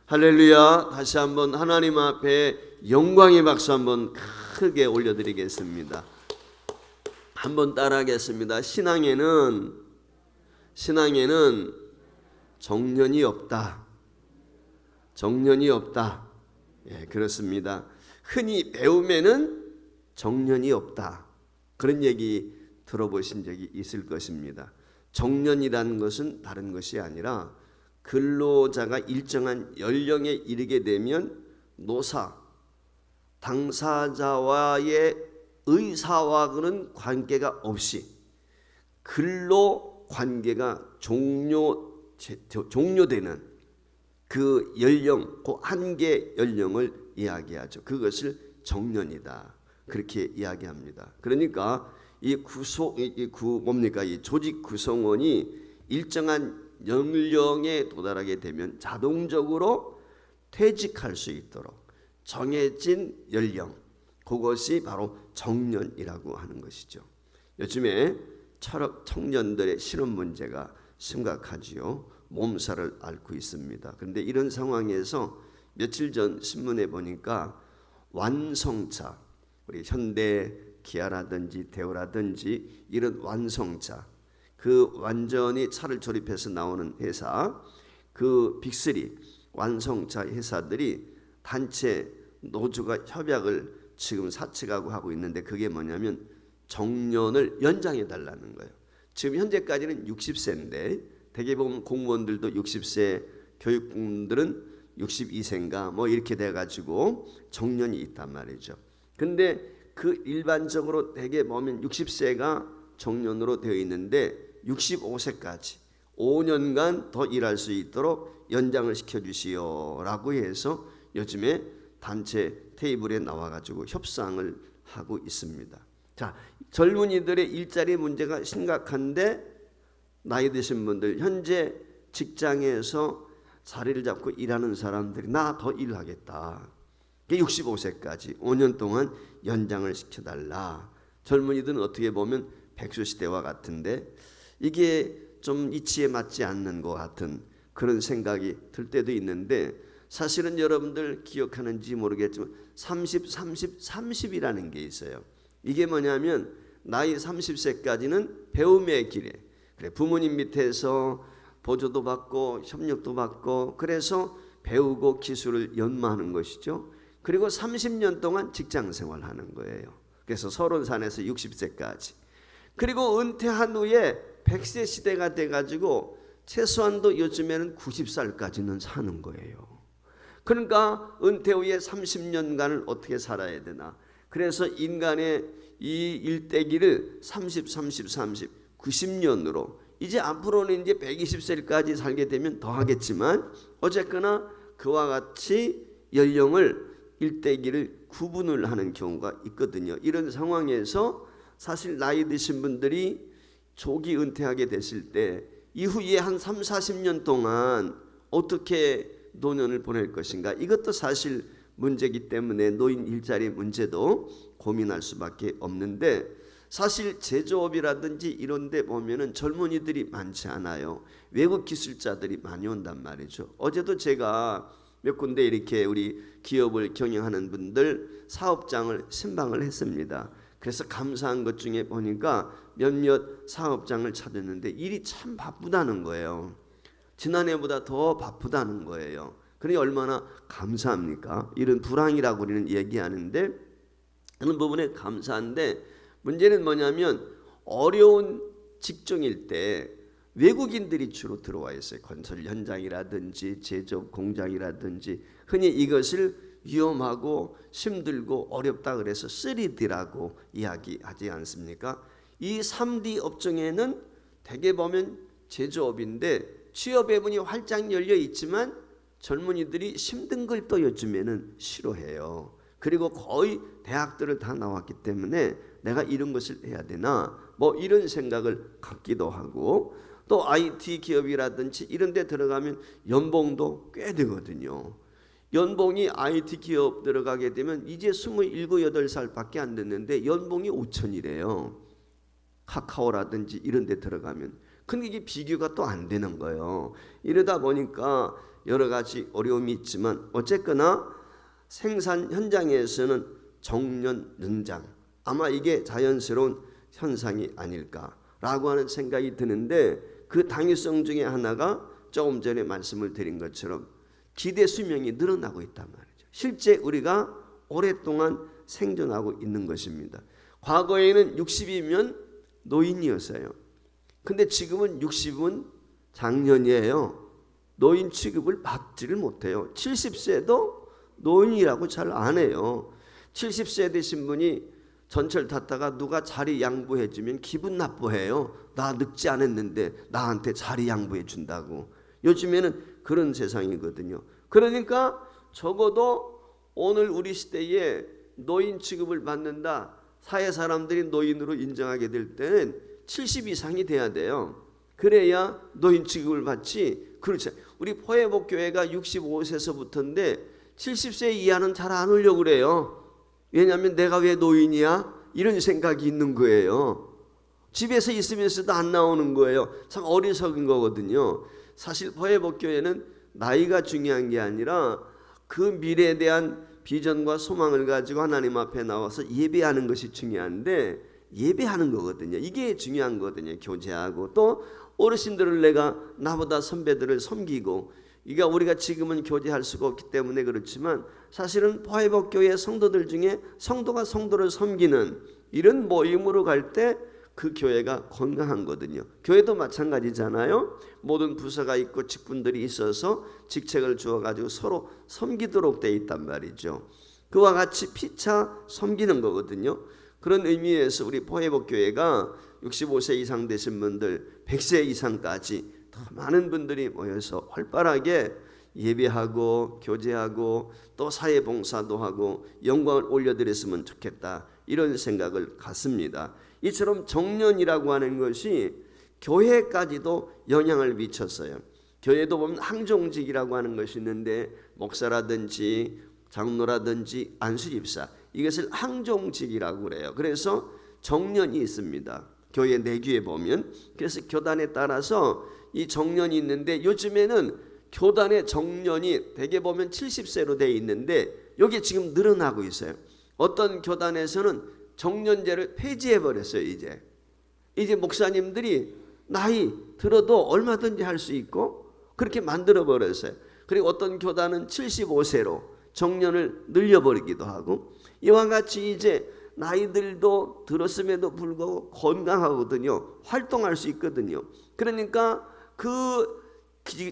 할렐루야. 다시 한번 하나님 앞에 영광의 박수 한번 크게 올려드리겠습니다. 한번 따라하겠습니다. 신앙에는 정년이 없다. 정년이 없다. 예, 그렇습니다. 흔히 배움에는 정년이 없다. 그런 얘기 들어보신 적이 있을 것입니다. 정년이라는 것은 다른 것이 아니라 근로자가 일정한 연령에 이르게 되면 노사, 당사자와의 의사와는 관계가 없이 근로 관계가 종료되는 그 연령, 그 한계 연령을 이야기하죠. 그것을 정년이다. 그렇게 이야기합니다. 그러니까 이 조직 구성원이 일정한 연령에 도달하게 되면 자동적으로 퇴직할 수 있도록 정해진 연령, 그것이 바로 정년이라고 하는 것이죠. 요즘에 청년들의 실업 문제가 심각하지요. 몸살을 앓고 있습니다. 그런데 이런 상황에서 며칠 전 신문에 보니까 완성차, 우리 현대 기아라든지 대우라든지 이런 완성차, 그 완전히 차를 조립해서 나오는 회사, 그 빅3 완성차 회사들이 단체 노조가 협약을 지금 사측하고 하고 있는데, 그게 뭐냐면 정년을 연장해 달라는 거예요. 지금 현재까지는 60세인데 대개 보면 공무원들도 60세, 교육분들은 62세인가 뭐 이렇게 돼가지고 정년이 있단 말이죠. 근데 그 일반적으로 대개 보면 60세가 정년으로 되어 있는데 65세까지 5년간 더 일할 수 있도록 연장을 시켜주시오라고 해서 요즘에 단체 테이블에 나와가지고 협상을 하고 있습니다. 자, 젊은이들의 일자리 문제가 심각한데 나이 드신 분들, 현재 직장에서 자리를 잡고 일하는 사람들이 나 더 일하겠다. 65세까지 5년 동안 연장을 시켜달라. 젊은이들은 어떻게 보면 백수시대와 같은데 이게 좀 이치에 맞지 않는 것 같은 그런 생각이 들 때도 있는데, 사실은 여러분들 기억하는지 모르겠지만 30, 30, 30이라는 게 있어요. 이게 뭐냐면 나이 30세까지는 배움의 길에, 그래, 부모님 밑에서 보조도 받고 협력도 받고 그래서 배우고 기술을 연마하는 것이죠. 그리고 30년 동안 직장 생활하는 거예요. 그래서 30살에서 60세까지. 그리고 은퇴한 후에 100세 시대가 돼가지고 최소한도 요즘에는 90살까지는 사는 거예요. 그러니까 은퇴 후에 30년간을 어떻게 살아야 되나. 그래서 인간의 이 일대기를 30, 30, 30, 90년으로 이제 앞으로는 이제 120세까지 살게 되면 더 하겠지만 어쨌거나 그와 같이 연령을 일대기를 구분을 하는 경우가 있거든요. 이런 상황에서 사실 나이 드신 분들이 조기 은퇴하게 됐을 때 이후에 한 3, 40년 동안 어떻게 노년을 보낼 것인가, 이것도 사실 문제이기 때문에 노인 일자리 문제도 고민할 수밖에 없는데, 사실 제조업이라든지 이런 데 보면은 젊은이들이 많지 않아요. 외국 기술자들이 많이 온단 말이죠. 어제도 제가 몇 군데 이렇게 우리 기업을 경영하는 분들 사업장을 신방을 했습니다. 그래서 감사한 것 중에 보니까 몇몇 사업장을 찾았는데 일이 참 바쁘다는 거예요. 지난해보다 더 바쁘다는 거예요. 그러니 얼마나 감사합니까? 이런 불황이라고 우리는 얘기하는데 그런 부분에 감사한데, 문제는 뭐냐면 어려운 직종일 때 외국인들이 주로 들어와 있어요. 건설 현장이라든지 제조업 공장이라든지. 흔히 이것을 위험하고 힘들고 어렵다 그래서 3D라고 이야기하지 않습니까? 이 3D 업종에는 대개 보면 제조업인데 취업의 문이 활짝 열려 있지만 젊은이들이 힘든 걸 또 요즘에는 싫어해요. 그리고 거의 대학들을 다 나왔기 때문에 내가 이런 것을 해야 되나 뭐 이런 생각을 갖기도 하고, 또 IT 기업이라든지 이런 데 들어가면 연봉도 꽤 되거든요. 연봉이 IT 기업 들어가게 되면 이제 27, 8살밖에 안 됐는데 연봉이 5천이래요. 카카오라든지 이런 데 들어가면. 근데 이게 비교가 또 안 되는 거예요. 이러다 보니까 여러 가지 어려움이 있지만 어쨌거나 생산 현장에서는 정년 연장, 아마 이게 자연스러운 현상이 아닐까라고 하는 생각이 드는데, 그 당위성 중에 하나가 조금 전에 말씀을 드린 것처럼 기대 수명이 늘어나고 있단 말이죠. 실제 우리가 오랫동안 생존하고 있는 것입니다. 과거에는 60이면 노인이었어요. 근데 지금은 60은 장년이에요. 노인 취급을 받지를 못해요. 70세도 노인이라고 잘 안 해요. 70세 되신 분이 전철 탔다가 누가 자리 양보해 주면 기분 나빠해요. 나 늙지 않았는데 나한테 자리 양보해 준다고. 요즘에는 그런 세상이거든요. 그러니까 적어도 오늘 우리 시대에 노인 취급을 받는다, 사회 사람들이 노인으로 인정하게 될 때는 70 이상이 돼야 돼요. 그래야 노인 취급을 받지. 그렇죠. 우리 포회복교회가 65세서부터인데 70세 이하는 잘 안 오려고 그래요. 왜냐하면 내가 왜 노인이야? 이런 생각이 있는 거예요. 집에서 있으면서도 안 나오는 거예요. 참 어리석은 거거든요. 사실 포회복교회는 나이가 중요한 게 아니라 그 미래에 대한 비전과 소망을 가지고 하나님 앞에 나와서 예배하는 것이 중요한데, 예배하는 거거든요. 이게 중요한 거거든요. 교제하고 또 어르신들을, 내가 나보다 선배들을 섬기고, 그러니까 우리가 지금은 교제할 수가 없기 때문에 그렇지만 사실은 포회복교회 성도들 중에 성도가 성도를 섬기는 이런 모임으로 갈 때 그 교회가 건강한 거거든요. 교회도 마찬가지잖아요. 모든 부서가 있고 직분들이 있어서 직책을 주어가지고 서로 섬기도록 돼 있단 말이죠. 그와 같이 피차 섬기는 거거든요. 그런 의미에서 우리 포회복교회가 65세 이상 되신 분들, 100세 이상까지 더 많은 분들이 모여서 활발하게 예배하고 교제하고 또 사회봉사도 하고 영광을 올려드렸으면 좋겠다, 이런 생각을 갖습니다. 이처럼 정년이라고 하는 것이 교회까지도 영향을 미쳤어요. 교회도 보면 항종직이라고 하는 것이 있는데, 목사라든지 장로라든지 안수집사, 이것을 항종직이라고 그래요. 그래서 정년이 있습니다. 교회 내규에 보면. 그래서 교단에 따라서 이 정년이 있는데, 요즘에는 교단의 정년이 대개 보면 70세로 돼 있는데 여기 지금 늘어나고 있어요. 어떤 교단에서는 정년제를 폐지해 버렸어요. 이제 목사님들이 나이 들어도 얼마든지 할 수 있고 그렇게 만들어 버렸어요. 그리고 어떤 교단은 75세로 정년을 늘려버리기도 하고, 이와 같이 이제 나이들도 들었음에도 불구하고 건강하거든요. 활동할 수 있거든요. 그러니까 그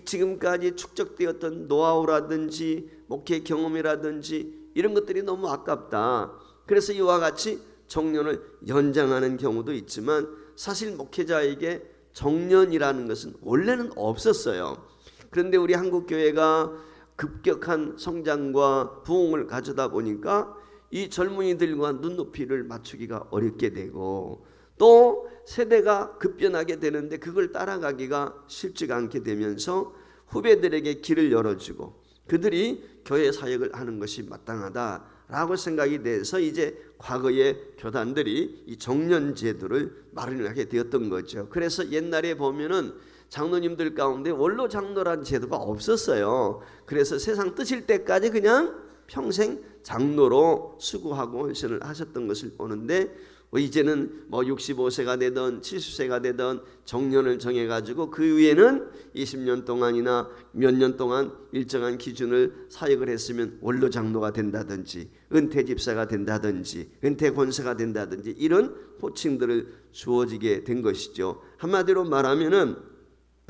지금까지 축적되었던 노하우라든지 목회 경험이라든지 이런 것들이 너무 아깝다. 그래서 이와 같이 정년을 연장하는 경우도 있지만, 사실 목회자에게 정년이라는 것은 원래는 없었어요. 그런데 우리 한국교회가 급격한 성장과 부흥을 가져다 보니까 이 젊은이들과 눈높이를 맞추기가 어렵게 되고, 또 세대가 급변하게 되는데 그걸 따라가기가 쉽지가 않게 되면서 후배들에게 길을 열어주고 그들이 교회 사역을 하는 것이 마땅하다라고 생각이 돼서 이제 과거의 교단들이 이 정년 제도를 마련하게 되었던 거죠. 그래서 옛날에 보면은 장로님들 가운데 원로 장로라는 제도가 없었어요. 그래서 세상 뜨실 때까지 그냥 평생 장로로 수고하고 헌신을 하셨던 것을 보는데, 이제는 뭐 65세가 되든 70세가 되든 정년을 정해가지고 그 위에는 20년 동안이나 몇 년 동안 일정한 기준을 사역을 했으면 원로 장로가 된다든지 은퇴 집사가 된다든지 은퇴 권사가 된다든지 이런 호칭들을 주어지게 된 것이죠. 한마디로 말하면은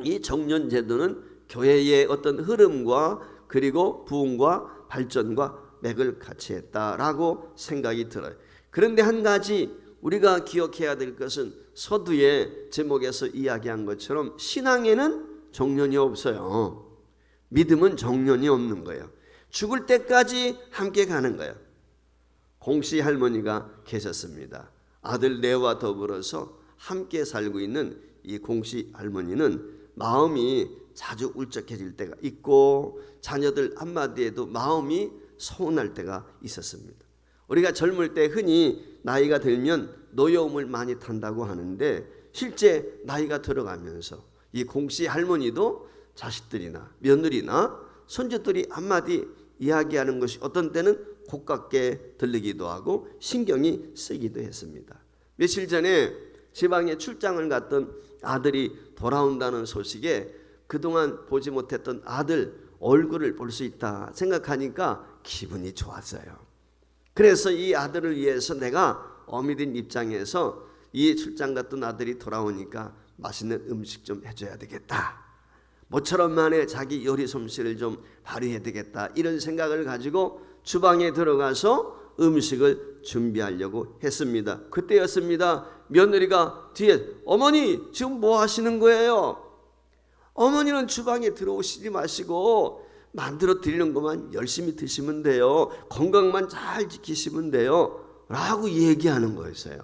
이 정년 제도는 교회의 어떤 흐름과 그리고 부흥과 발전과 맥을 같이 했다라고 생각이 들어요. 그런데 한 가지 우리가 기억해야 될 것은 서두의 제목에서 이야기한 것처럼 신앙에는 정년이 없어요. 믿음은 정년이 없는 거예요. 죽을 때까지 함께 가는 거예요. 공씨 할머니가 계셨습니다. 아들 넷와 더불어서 함께 살고 있는 이 공씨 할머니는 마음이 자주 울적해질 때가 있고 자녀들 한마디에도 마음이 서운할 때가 있었습니다. 우리가 젊을 때 흔히 나이가 들면 노여움을 많이 탄다고 하는데, 실제 나이가 들어가면서 이 공씨 할머니도 자식들이나 며느리나 선조들이 한마디 이야기하는 것이 어떤 때는 고깝게 들리기도 하고 신경이 쓰이기도 했습니다. 며칠 전에 지방에 출장을 갔던 아들이 돌아온다는 소식에 그동안 보지 못했던 아들 얼굴을 볼 수 있다 생각하니까 기분이 좋았어요. 그래서 이 아들을 위해서 내가 어미된 입장에서 이 출장 갔던 아들이 돌아오니까 맛있는 음식 좀 해줘야 되겠다, 모처럼 만에 자기 요리 솜씨를 좀 발휘해야 되겠다, 이런 생각을 가지고 주방에 들어가서 음식을 준비하려고 했습니다. 그때였습니다. 며느리가 뒤에 어머니 지금 뭐 하시는 거예요? 어머니는 주방에 들어오시지 마시고 만들어 드리는 것만 열심히 드시면 돼요. 건강만 잘 지키시면 돼요 라고 얘기하는 거였어요.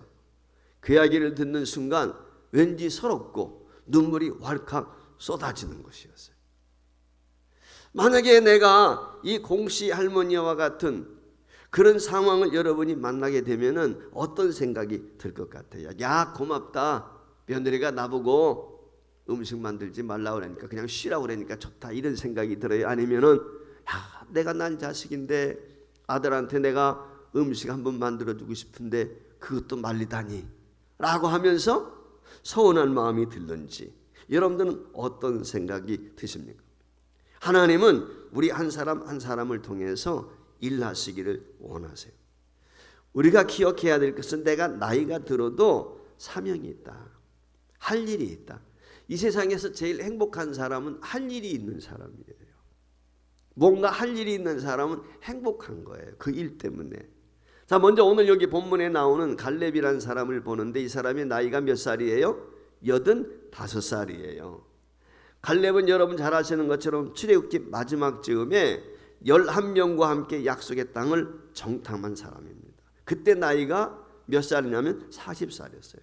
그 이야기를 듣는 순간 왠지 서럽고 눈물이 왈칵 쏟아지는 것이었어요. 만약에 내가 이 공씨 할머니와 같은 그런 상황을 여러분이 만나게 되면은 어떤 생각이 들 것 같아요? 야, 고맙다. 며느리가 나보고 음식 만들지 말라고 그러니까 그냥 쉬라고 그러니까 좋다, 이런 생각이 들어요? 아니면은 야, 내가 난 자식인데 아들한테 내가 음식 한번 만들어주고 싶은데 그것도 말리다니 라고 하면서 서운한 마음이 들는지 여러분들은 어떤 생각이 드십니까? 하나님은 우리 한 사람 한 사람을 통해서 일하시기를 원하세요. 우리가 기억해야 될 것은 내가 나이가 들어도 사명이 있다, 할 일이 있다. 이 세상에서 제일 행복한 사람은 할 일이 있는 사람이에요. 뭔가 할 일이 있는 사람은 행복한 거예요. 그 일 때문에. 자, 먼저 오늘 여기 본문에 나오는 갈렙이라는 사람을 보는데 이 사람의 나이가 몇 살이에요? 85살이에요. 갈렙은 여러분 잘 아시는 것처럼 출애굽기 마지막 즈음에 11명과 함께 약속의 땅을 정탐한 사람입니다. 그때 나이가 몇 살이냐면 40살이었어요.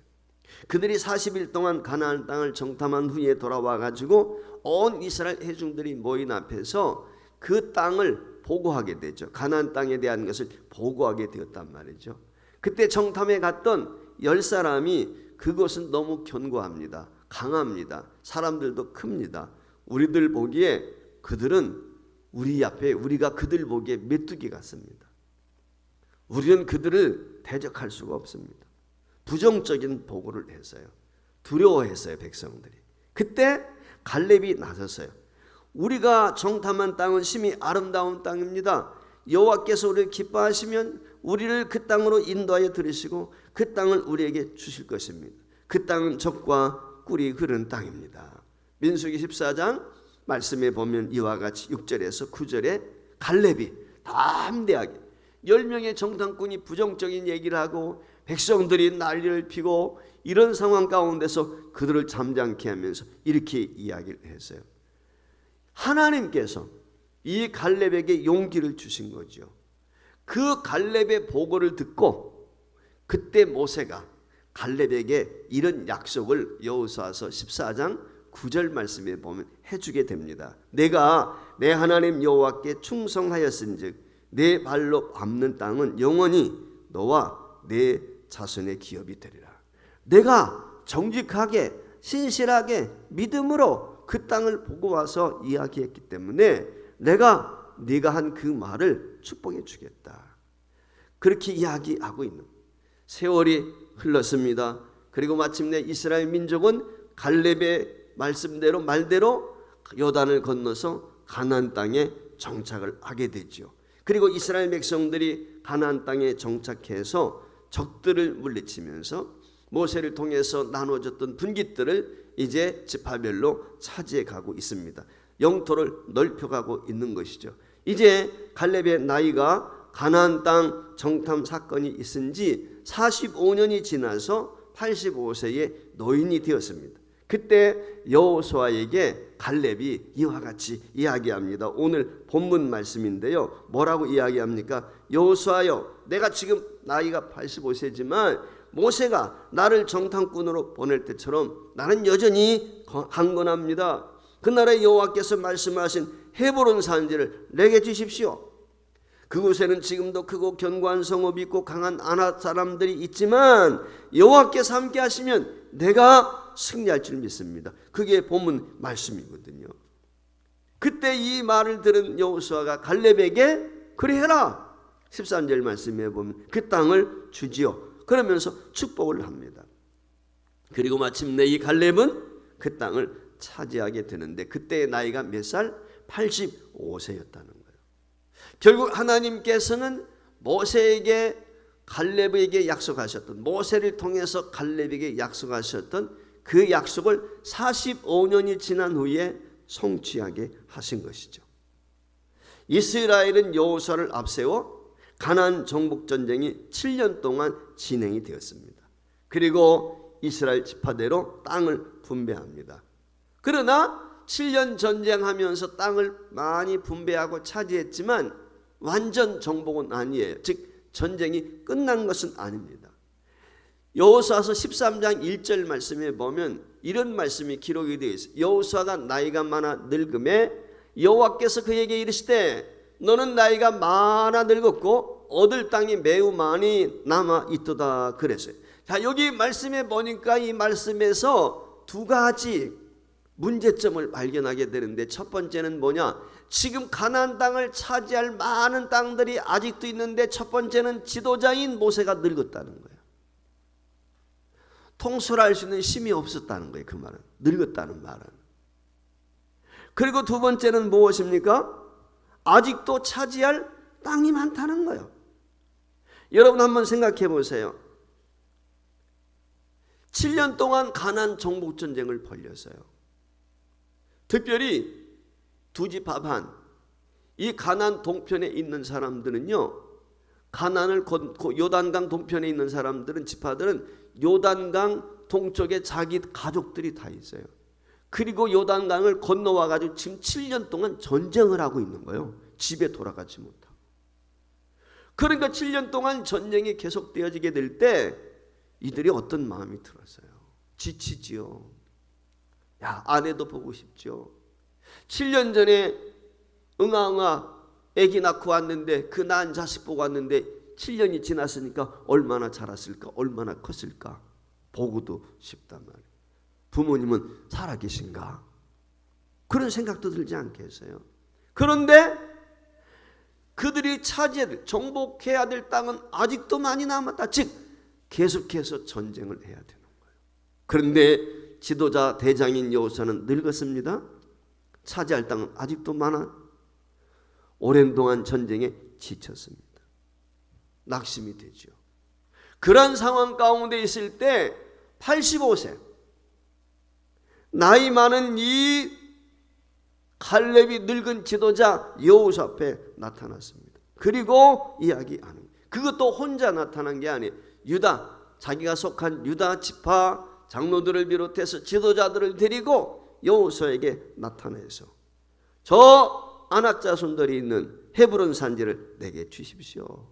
그들이 40일 동안 가나안 땅을 정탐한 후에 돌아와 가지고 온 이스라엘 회중들이 모인 앞에서 그 땅을 보고하게 되죠. 가나안 땅에 대한 것을 보고하게 되었단 말이죠. 그때 정탐에 갔던 10사람이 그것은 너무 견고합니다. 강합니다. 사람들도 큽니다. 우리들 보기에 그들은 우리 앞에 우리가 그들 보기에 메뚜기 같습니다. 우리는 그들을 대적할 수가 없습니다. 부정적인 보고를 했어요. 두려워했어요, 백성들이. 그때 갈렙이 나섰어요. 우리가 정탐한 땅은 심히 아름다운 땅입니다. 여호와께서 우리를 기뻐하시면 우리를 그 땅으로 인도하여 들으시고 그 땅을 우리에게 주실 것입니다. 그 땅은 젖과 꿀이 흐르는 땅입니다. 민수기 14장 말씀에 보면 이와 같이 6절에서 9절에 갈렙이 담대하게 10명의 정탐꾼이 부정적인 얘기를 하고 백성들이 난리를 피고 이런 상황 가운데서 그들을 잠잠케 하면서 이렇게 이야기를 했어요. 하나님께서 이 갈렙에게 용기를 주신 거죠. 그 갈렙의 보고를 듣고 그때 모세가 갈렙에게 이런 약속을 여호수아서 14장 9절 말씀에 보면 해주게 됩니다. 내가 내 하나님 여호와께 충성하였은즉 내 발로 밟는 땅은 영원히 너와 내 자손의 기업이 되리라. 내가 정직하게 신실하게 믿음으로 그 땅을 보고 와서 이야기했기 때문에 내가 네가 한 그 말을 축복해 주겠다. 그렇게 이야기하고 있는 세월이 흘렀습니다. 그리고 마침내 이스라엘 민족은 갈렙의 말씀대로 말대로 요단을 건너서 가나안 땅에 정착을 하게 되죠. 그리고 이스라엘 백성들이 가나안 땅에 정착해서 적들을 물리치면서 모세를 통해서 나눠졌던 분깃들을 이제 지파별로 차지해 가고 있습니다. 영토를 넓혀가고 있는 것이죠. 이제 갈렙의 나이가 가나안 땅 정탐 사건이 있은 지 45년이 지나서 85세의 노인이 되었습니다. 그때 여호수아에게 갈렙이 이와 같이 이야기합니다. 오늘 본문 말씀인데요. 뭐라고 이야기합니까? 여호수아여, 내가 지금 나이가 85세지만 모세가 나를 정탐꾼으로 보낼 때처럼 나는 여전히 강건합니다. 그 나라의 여호와께서 말씀하신 헤브론 산지를 내게 주십시오. 그곳에는 지금도 크고 견고한 성읍이 있고 강한 아낙 사람들이 있지만 여호와께서 함께 하시면 내가 승리할 줄 믿습니다. 그게 본문 말씀이거든요. 그때 이 말을 들은 여호수아가 갈렙에게 그리 해라. 13절 말씀에 보면 그 땅을 주지요. 그러면서 축복을 합니다. 그리고 마침내 이 갈렙은 그 땅을 차지하게 되는데 그때의 나이가 몇 살? 85세였다는 거예요. 결국 하나님께서는 모세에게 갈렙에게 약속하셨던, 모세를 통해서 갈렙에게 약속하셨던 그 약속을 45년이 지난 후에 성취하게 하신 것이죠. 이스라엘은 여호수아를 앞세워 가나안 정복 전쟁이 7년 동안 진행이 되었습니다. 그리고 이스라엘 지파대로 땅을 분배합니다. 그러나 7년 전쟁하면서 땅을 많이 분배하고 차지했지만 완전 정복은 아니에요. 즉 전쟁이 끝난 것은 아닙니다. 여호수아서 13장 1절 말씀에 보면 이런 말씀이 기록이 되어 있어요. 여호수아가 나이가 많아 늙음에 여호와께서 그에게 이르시되 너는 나이가 많아 늙었고 얻을 땅이 매우 많이 남아 있도다 그랬어요. 자, 여기 말씀에 보니까 이 말씀에서 두 가지 문제점을 발견하게 되는데, 첫 번째는 뭐냐? 지금 가나안 땅을 차지할 많은 땅들이 아직도 있는데 첫 번째는 지도자인 모세가 늙었다는 거예요. 통솔할 수 있는 힘이 없었다는 거예요. 그 말은, 늙었다는 말은. 그리고 두 번째는 무엇입니까? 아직도 차지할 땅이 많다는 거예요. 여러분 한번 생각해 보세요. 7년 동안 가나안 정복 전쟁을 벌렸어요. 특별히 두 집 합한 이 가나안 동편에 있는 사람들은요, 가나안을 요단강 동편에 있는 사람들은, 지파들은 요단강 동쪽에 자기 가족들이 다 있어요. 그리고 요단강을 건너와 가지고 지금 7년 동안 전쟁을 하고 있는 거예요. 집에 돌아가지 못하고. 그러니까 7년 동안 전쟁이 계속되어지게 될 때 이들이 어떤 마음이 들었어요? 지치지요. 야, 아내도 보고 싶죠. 7년 전에 응아응아 애기 낳고 왔는데, 그 낳은 자식 보고 왔는데 7년이 지났으니까 얼마나 자랐을까, 얼마나 컸을까 보고도 싶단 말이에요. 부모님은 살아계신가? 그런 생각도 들지 않겠어요? 그런데 그들이 차지해야 될, 정복해야 될 땅은 아직도 많이 남았다. 즉 계속해서 전쟁을 해야 되는 거예요. 그런데 지도자 대장인 여호수아는 늙었습니다. 차지할 땅은 아직도 많아. 오랜 동안 전쟁에 지쳤습니다. 낙심이 되죠. 그런 상황 가운데 있을 때 85세 나이 많은 이 갈렙이 늙은 지도자 여호수아 앞에 나타났습니다. 그리고 이야기하는 거예요. 그것도 혼자 나타난 게 아니에요. 유다, 자기가 속한 유다 지파 장로들을 비롯해서 지도자들을 데리고 여호수아에게 나타내서 저 아낙 자손들이 있는 헤브론 산지를 내게 주십시오,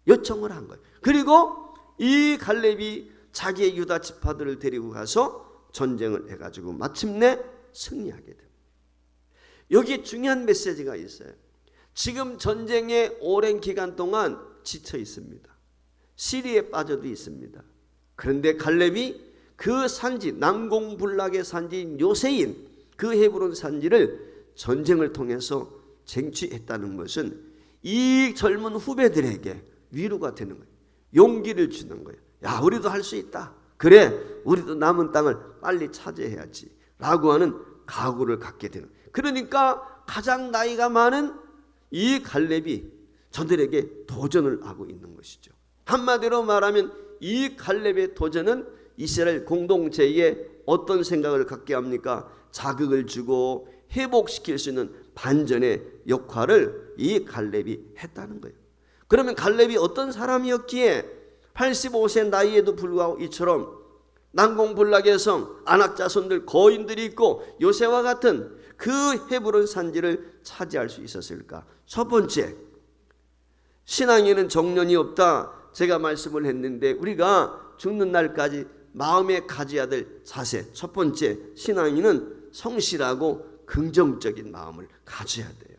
요청을 한 거예요. 그리고 이 갈렙이 자기의 유다 지파들을 데리고 가서 전쟁을 해가지고 마침내 승리하게 됩니다. 여기에 중요한 메시지가 있어요. 지금 전쟁의 오랜 기간 동안 지쳐 있습니다. 시리에 빠져도 있습니다. 그런데 갈렙이 그 산지, 난공불락의 산지인 요새인 그 헤브론 산지를 전쟁을 통해서 쟁취했다는 것은 이 젊은 후배들에게 위로가 되는 거예요. 용기를 주는 거예요. 야, 우리도 할 수 있다. 그래, 우리도 남은 땅을 빨리 차지해야지 라고 하는 각오를 갖게 되는 거예요. 그러니까 가장 나이가 많은 이 갈렙이 저들에게 도전을 하고 있는 것이죠. 한마디로 말하면 이 갈렙의 도전은 이스라엘 공동체에 어떤 생각을 갖게 합니까? 자극을 주고 회복시킬 수 있는 반전의 역할을 이 갈렙이 했다는 거예요. 그러면 갈렙이 어떤 사람이었기에 85세 나이에도 불구하고 이처럼 난공불락의 성, 아낙 자손들, 거인들이 있고 요새와 같은 그 헤브론 산지를 차지할 수 있었을까? 첫 번째, 신앙에는 정년이 없다. 제가 말씀을 했는데 우리가 죽는 날까지 마음에 가져야 될 자세, 첫 번째, 신앙인은 성실하고 긍정적인 마음을 가져야 돼요.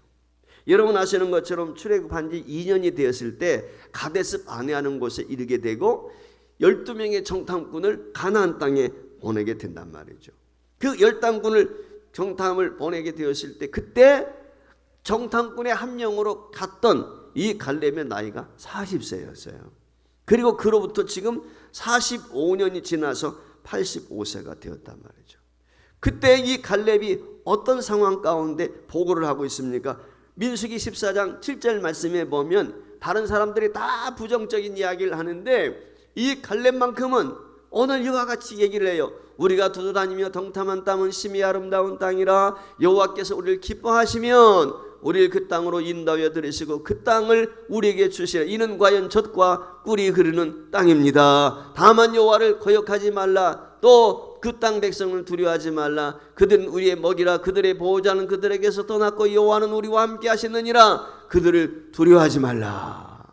여러분 아시는 것처럼 출애굽한 지 2년이 되었을 때 가데스 바네아는 곳에 이르게 되고 12명의 정탐꾼을 가나안 땅에 보내게 된단 말이죠. 그 10당군을 정탐을 보내게 되었을 때 그때 정탐꾼의 한 명으로 갔던 이 갈렙의 나이가 40세였어요. 그리고 그로부터 지금 45년이 지나서 85세가 되었단 말이죠. 그때 이 갈렙이 어떤 상황 가운데 보고를 하고 있습니까? 민수기 14장 7절 말씀에 보면 다른 사람들이 다 부정적인 이야기를 하는데 이 갈렙만큼은 오늘 이와 같이 얘기를 해요. 우리가 두루다니며 동탐한 땅은 심히 아름다운 땅이라 여호와께서 우리를 기뻐하시면 우리를 그 땅으로 인도하여 들으시고 그 땅을 우리에게 주시라. 이는 과연 젖과 꿀이 흐르는 땅입니다. 다만 여호와를 거역하지 말라. 또 그 땅 백성을 두려워하지 말라. 그들은 우리의 먹이라. 그들의 보호자는 그들에게서 떠났고 여호와는 우리와 함께 하시느니라. 그들을 두려워하지 말라.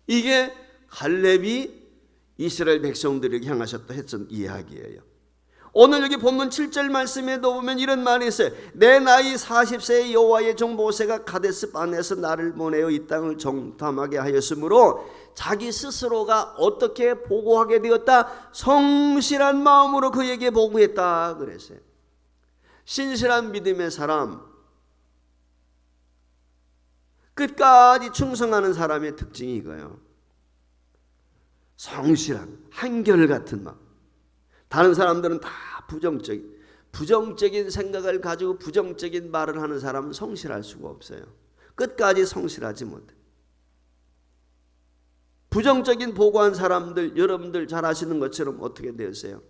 이게 갈렙이 이스라엘 백성들에게 향하셨다 했던 이야기예요. 오늘 여기 본문 7절 말씀에도 보면 이런 말이 있어요. 내 나이 40세의 여호와의 종 모세가 가데스 바네에서 나를 보내어 이 땅을 정탐하게 하였으므로 자기 스스로가 어떻게 보고하게 되었다? 성실한 마음으로 그에게 보고했다 그랬어요. 신실한 믿음의 사람, 끝까지 충성하는 사람의 특징이 이거예요. 성실한, 한결같은 마음. 다른 사람들은 다 부정적인 생각을 가지고 부정적인 말을 하는 사람은 성실할 수가 없어요. 끝까지 성실하지 못해. 부정적인 보고한 사람들, 여러분들 잘 아시는 것처럼 어떻게 되었어요?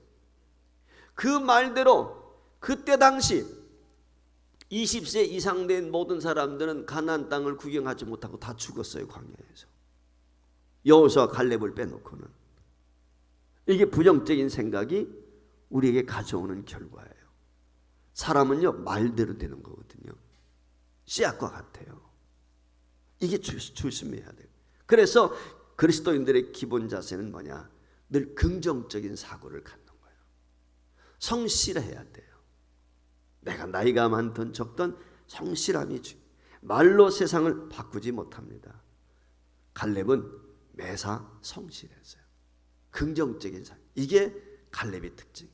그 말대로 그때 당시 20세 이상 된 모든 사람들은 가나안 땅을 구경하지 못하고 다 죽었어요. 광야에서. 여호수아 갈렙을 빼놓고는. 이게 부정적인 생각이 우리에게 가져오는 결과예요. 사람은요 말대로 되는 거거든요. 씨앗과 같아요. 이게 조심해야 돼요. 그래서 그리스도인들의 기본 자세는 뭐냐? 늘 긍정적인 사고를 갖는 거예요. 성실해야 돼요. 내가 나이가 많든 적든 성실함이 말로 세상을 바꾸지 못합니다. 갈렙은 매사 성실했어요. 긍정적인 삶. 이게 갈렙의 특징.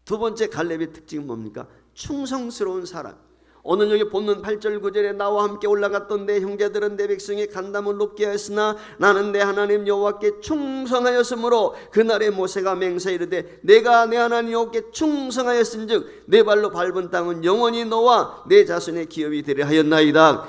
두 번째 갈렙의 특징은 뭡니까? 충성스러운 사람. 오늘 여기 본문 8절 9절에 나와 함께 올라갔던 내 형제들은 내 백성의 간담을 높게 하였으나 나는 내 하나님 여호와께 충성하였으므로 그날에 모세가 맹세하여 이르되 내가 내 하나님 여호와께 충성하였은즉 내 발로 밟은 땅은 영원히 너와 내 자손의 기업이 되려 하였나이다.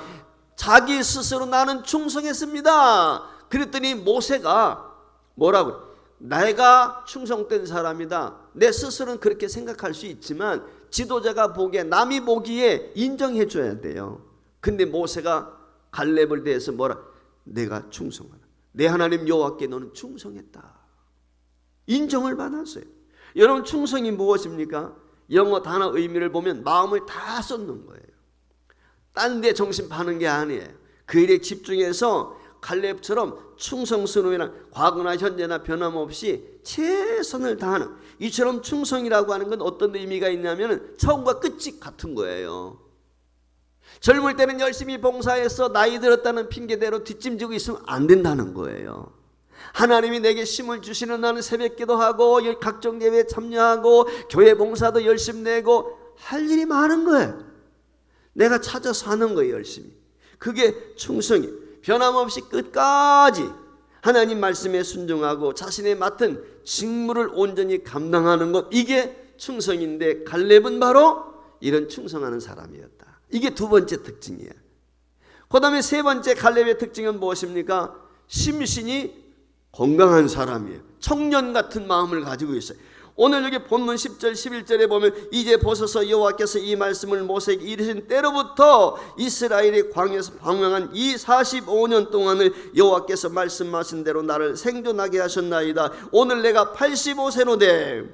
자기 스스로 나는 충성했습니다. 그랬더니 모세가 뭐라고? 내가 충성된 사람이다. 내 스스로는 그렇게 생각할 수 있지만 지도자가 보기에, 남이 보기에 인정해 줘야 돼요. 근데 모세가 갈렙을 대해서 뭐라? 내가 충성하다. 내 하나님 여호와께 너는 충성했다. 인정을 받았어요. 여러분, 충성이 무엇입니까? 영어 단어 의미를 보면 마음을 다 쏟는 거예요. 딴 데 정신 파는 게 아니에요. 그 일에 집중해서 갈렙처럼 충성스러움이나 과거나 현재나 변함없이 최선을 다하는, 이처럼 충성이라고 하는 건 어떤 의미가 있냐면 처음과 끝이 같은 거예요. 젊을 때는 열심히 봉사해서 나이 들었다는 핑계대로 뒷짐지고 있으면 안 된다는 거예요. 하나님이 내게 힘을 주시는 나는 새벽기도 하고 각종 예배에 참여하고 교회 봉사도 열심히 내고 할 일이 많은 거예요. 내가 찾아서 하는 거예요. 열심히. 그게 충성이에요. 변함없이 끝까지 하나님 말씀에 순종하고 자신의 맡은 직무를 온전히 감당하는 것, 이게 충성인데 갈렙은 바로 이런 충성하는 사람이었다. 이게 두 번째 특징이에요. 그 다음에 세 번째 갈렙의 특징은 무엇입니까? 심신이 건강한 사람이에요. 청년 같은 마음을 가지고 있어요. 오늘 여기 본문 10절 11절에 보면 이제 보소서 여호와께서 이 말씀을 모세에게 이르신 때로부터 이스라엘이 광야에서 방황한 이 45년 동안을 여호와께서 말씀하신 대로 나를 생존하게 하셨나이다. 오늘 내가 85세로 돼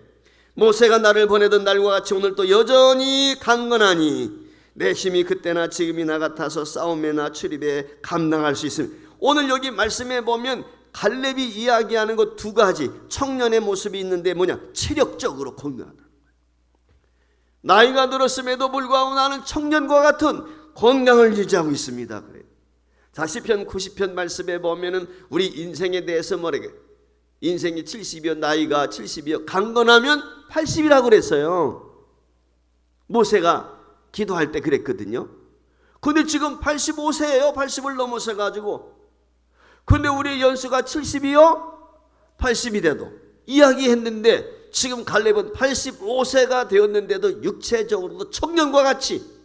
모세가 나를 보내던 날과 같이 오늘도 여전히 강건하니 내 힘이 그때나 지금이나 같아서 싸움에나 출입에 감당할 수 있습니다. 오늘 여기 말씀에 보면 갈렙이 이야기하는 것 두 가지 청년의 모습이 있는데 뭐냐? 체력적으로 건강하다. 나이가 들었음에도 불구하고 나는 청년과 같은 건강을 유지하고 있습니다. 그래요. 자, 시편 90편 말씀에 보면은 우리 인생에 대해서 뭐래게? 인생이 70이요, 나이가 70이요, 강건하면 80이라고 그랬어요. 모세가 기도할 때 그랬거든요. 근데 지금 85세예요. 80을 넘어서 가지고. 근데 우리 연수가 70이요? 80이 돼도 이야기했는데 지금 갈렙은 85세가 되었는데도 육체적으로도 청년과 같이,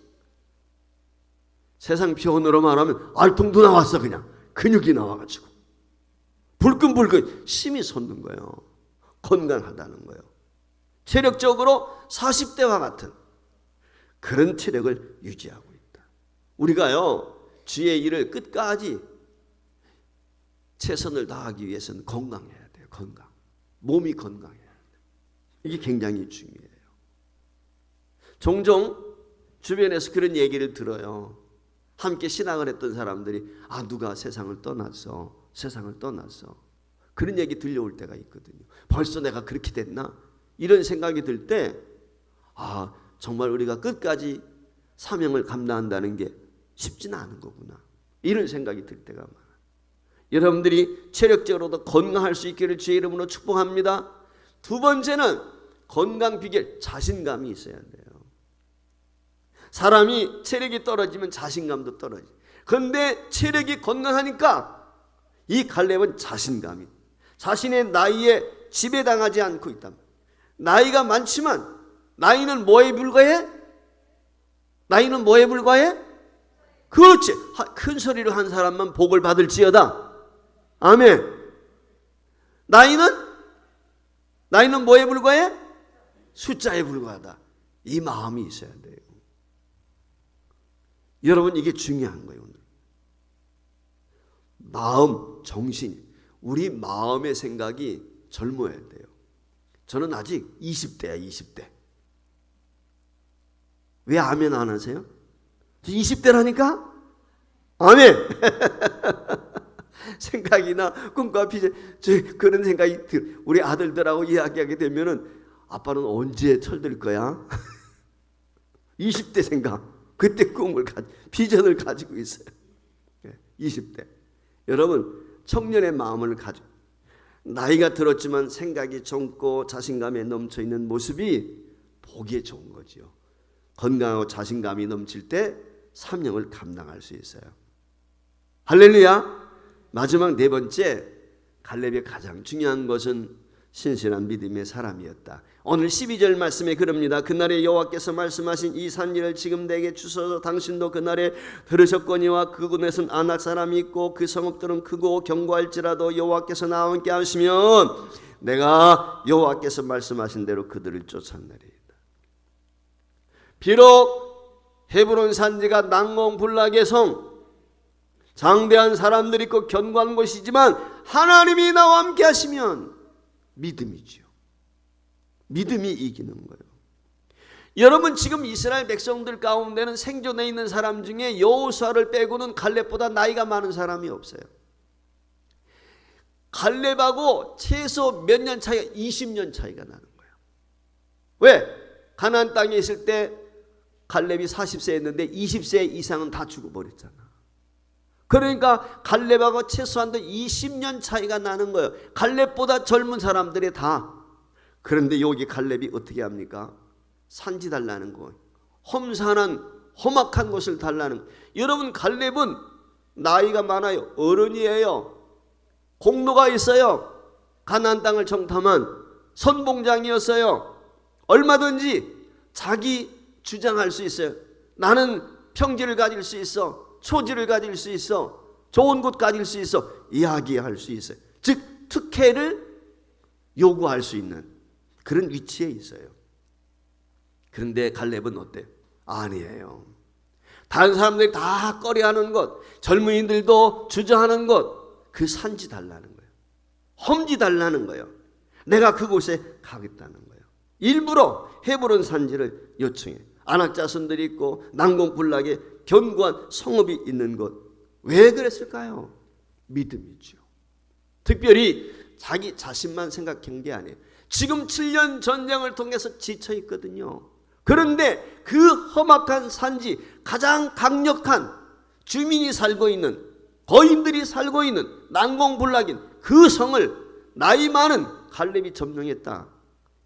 세상 표현으로 말하면 알통도 나왔어. 그냥 근육이 나와가지고 불끈불끈 힘이 솟는 거예요. 건강하다는 거예요. 체력적으로 40대와 같은 그런 체력을 유지하고 있다. 우리가요, 주의 일을 끝까지 최선을 다하기 위해서는 건강해야 돼요. 건강. 몸이 건강해야 돼요. 이게 굉장히 중요해요. 종종 주변에서 그런 얘기를 들어요. 함께 신앙을 했던 사람들이 누가 세상을 떠났어. 세상을 떠났어. 그런 얘기 들려올 때가 있거든요. 벌써 내가 그렇게 됐나? 이런 생각이 들 때 정말 우리가 끝까지 사명을 감당한다는 게 쉽지는 않은 거구나. 이런 생각이 들 때가 많아요. 여러분들이 체력적으로도 건강할 수 있기를 주의 이름으로 축복합니다. 두 번째는 건강 비결, 자신감이 있어야 돼요. 사람이 체력이 떨어지면 자신감도 떨어져요. 그런데 체력이 건강하니까 이 갈렙은 자신감이, 자신의 나이에 지배당하지 않고 있다. 나이가 많지만 나이는 뭐에 불과해? 나이는 뭐에 불과해? 그렇지. 큰 소리로 한 사람만 복을 받을지어다. 아멘. 나이는 뭐에 불과해? 숫자에 불과하다. 이 마음이 있어야 돼요. 여러분, 이게 중요한 거예요. 오늘 마음, 정신, 우리 마음의 생각이 젊어야 돼요. 저는 아직 20대야. 20대. 왜 아멘 안 하세요? 저 20대라니까? 아멘. 생각이나 꿈과 비전, 그런 생각이 우리 아들들하고 이야기하게 되면은 아빠는 언제 철들 거야? 20대 생각. 그때 꿈을 비전을 가지고 있어요. 20대. 여러분, 청년의 마음을 가지고 나이가 들었지만 생각이 젊고 자신감에 넘쳐 있는 모습이 보기에 좋은 거지요. 건강하고 자신감이 넘칠 때 사명을 감당할 수 있어요. 할렐루야. 마지막 네 번째, 갈렙의 가장 중요한 것은 신실한 믿음의 사람이었다. 오늘 12절 말씀에 그럽니다. 그날에 여호와께서 말씀하신 이 산지를 지금 내게 주소서 당신도 그날에 들으셨거니와 그곳에는 아낙 사람이 있고 그 성읍들은 크고 견고할지라도 여호와께서 나와 함께 하시면 내가 여호와께서 말씀하신 대로 그들을 쫓아내리이다. 비록 헤브론 산지가 난공불락의 성, 장대한 사람들이 있고 견고한 곳이지만 하나님이 나와 함께 하시면 믿음이죠. 믿음이 이기는 거예요. 여러분, 지금 이스라엘 백성들 가운데는 생존해 있는 사람 중에 여호수아를 빼고는 갈렙보다 나이가 많은 사람이 없어요. 갈렙하고 최소 몇 년 차이가? 20년 차이가 나는 거예요. 왜? 가나안 땅에 있을 때 갈렙이 40세였는데 20세 이상은 다 죽어버렸잖아. 그러니까 갈렙하고 최소한도 20년 차이가 나는 거예요. 갈렙보다 젊은 사람들이 다. 그런데 여기 갈렙이 어떻게 합니까? 산지 달라는 거, 험산한 험악한 곳을 달라는. 여러분, 갈렙은 나이가 많아요. 어른이에요. 공로가 있어요. 가나안 땅을 정탐한 선봉장이었어요. 얼마든지 자기 주장할 수 있어요. 나는 평지를 가질 수 있어. 초지를 가질 수 있어. 좋은 곳 가질 수 있어. 이야기할 수 있어요. 즉 특혜를 요구할 수 있는 그런 위치에 있어요. 그런데 갈렙은 어때? 아니에요. 다른 사람들이 다 꺼려하는 곳, 젊은이들도 주저하는 곳, 그 산지 달라는 거예요. 험지 달라는 거예요. 내가 그곳에 가겠다는 거예요. 일부러 헤브론 산지를 요청해. 아낙 자손들이 있고 난공불락에 견고한 성읍이 있는 곳. 왜 그랬을까요? 믿음이죠. 특별히 자기 자신만 생각한 게 아니에요. 지금 7년 전쟁을 통해서 지쳐 있거든요. 그런데 그 험악한 산지, 가장 강력한 주민이 살고 있는, 거인들이 살고 있는 난공불락인 그 성을 나이 많은 갈렙이 점령했다.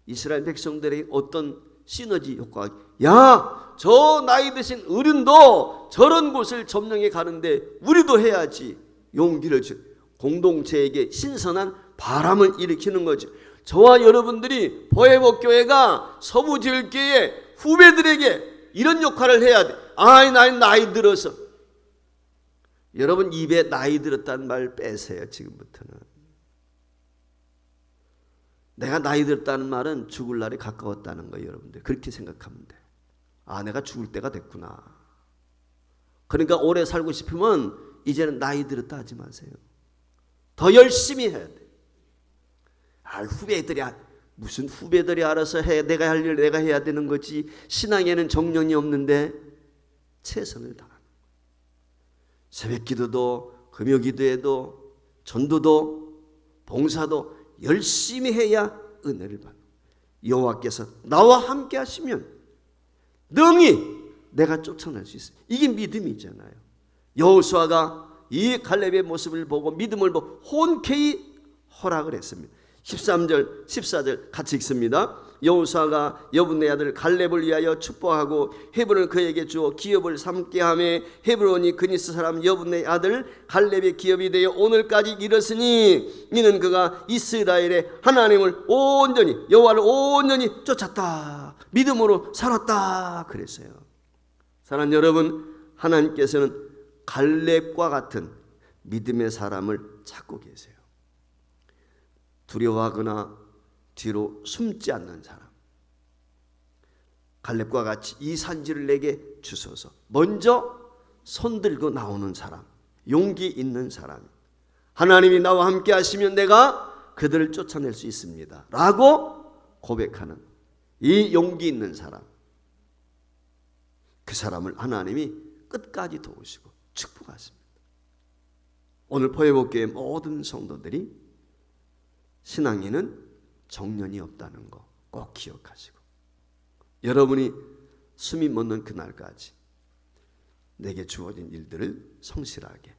이스라엘 백성들의 어떤 시너지 효과가 야, 저 나이 드신 어른도 저런 곳을 점령해 가는데 우리도 해야지. 용기를 주 공동체에게 신선한 바람을 일으키는 거죠. 저와 여러분들이 보혜복교회가 서부제일교회 후배들에게 이런 역할을 해야 돼. 아이, 나이 들어서. 여러분 입에 나이 들었다는 말 빼세요. 지금부터는. 내가 나이 들었다는 말은 죽을 날이 가까웠다는 거예요. 여러분들 그렇게 생각하면 돼. 아, 내가 죽을 때가 됐구나. 그러니까 오래 살고 싶으면 이제는 나이 들었다 하지 마세요. 더 열심히 해야 돼. 아, 후배들이 무슨 후배들이 알아서 해. 내가 할 일 내가 해야 되는 거지. 신앙에는 정령이 없는데 최선을 다하는. 새벽기도도 금요기도에도 전도도 봉사도 열심히 해야 은혜를 받는. 여호와께서 나와 함께 하시면 능히 내가 쫓아낼 수 있어요. 이게 믿음이잖아요. 여호수아가 이 갈렙의 모습을 보고 믿음을 보고 흔쾌히 허락을 했습니다. 13절 14절 같이 읽습니다. 여호수아가 여분의 아들 갈렙을 위하여 축복하고 헤브론을 그에게 주어 기업을 삼게 하며 헤브론이 그니스 사람 여분의 아들 갈렙의 기업이 되어 오늘까지 이르렀으니 이는 그가 이스라엘의 하나님을 온전히 여호와를 온전히 쫓았다. 믿음으로 살았다 그랬어요. 사랑하는 여러분, 하나님께서는 갈렙과 같은 믿음의 사람을 찾고 계세요. 두려워하거나 뒤로 숨지 않는 사람. 갈렙과 같이 이 산지를 내게 주소서. 먼저 손들고 나오는 사람, 용기 있는 사람. 하나님이 나와 함께 하시면 내가 그들을 쫓아낼 수 있습니다 라고 고백하는 이 용기 있는 사람. 그 사람을 하나님이 끝까지 도우시고 축복하십니다. 오늘 보혜복교회 모든 성도들이 신앙에는 정년이 없다는 거 꼭 기억하시고, 여러분이 숨이 멎는 그날까지 내게 주어진 일들을 성실하게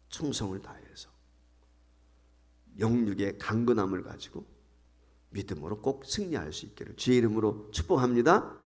충성을 다해서 영육의 강건함을 가지고 믿음으로 꼭 승리할 수 있기를 주의 이름으로 축복합니다.